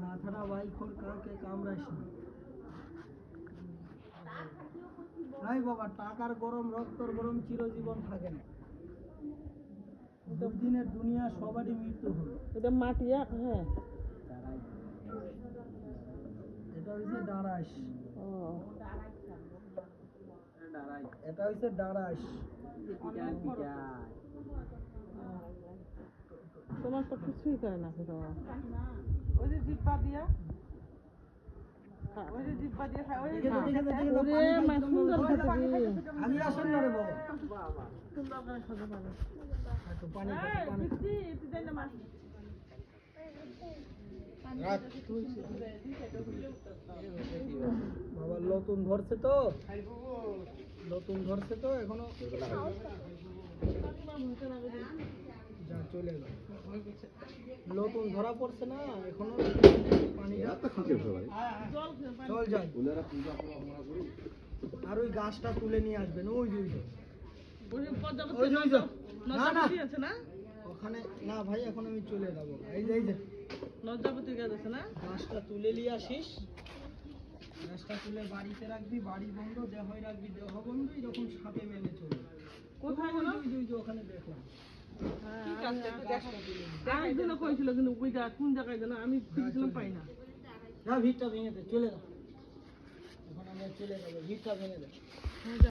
মাথাটা ভাই খোর কাকে কামড়াইস না। নাই বাবা, টাকার গরম রক্তর গরম চিরজীবন থাকে না। দিনের দুনিয়া সবারই মৃত্যু হবে। এটা মাটি হ্যাঁ, এটা হচ্ছে ডারাস। ও এটা হচ্ছে ডারাস। তোমার তো কিছুই করে না ফেরো। ওই যে জিব্বা দিয়া, ওই যে জিব্বা দিয়ে খায়, ওই যে সুন্দর খেতে আমি আসেন না রে বাবা। সুন্দর করে খেতে পারে। একটু পানি খাও, পানি খাও। তুই দেন না মাছ। রাখ। বাবা নতুন ধরছে তো, নতুন ধরছে তো এখনো যা চলে গেল। নতুন ধরা পড়ছে না এখনো, পানিটা চল যাই। আর ওই গাছটা তুলে নিয়ে আসবেন, ওই যে না না ওখানে না ভাই, এখন আমি চলে যাবো। এই যে লজ্জাপতি গাছ আছে না? গাছটা তুলে নিয়ে আসিস, গাছটা তুলে বাড়িতে রাখবি, বাড়ি বন্ধ, দেহ রাখবি, দেহ বন্ধ, এরকম সাপে মেলে চলবে। কোথায় গেল? ওই যে ওখানে দেখলাম। আরেকজনে কইছিল কিন্তু ওই জায়গা কোন জায়গায় যেন আমি খুঁজছিলাম পাই না। না ভিড়টা ভেঙে দে, চলে যাও। এখন আমরা চলে যাবো, ভিড়টা ভেঙে দে।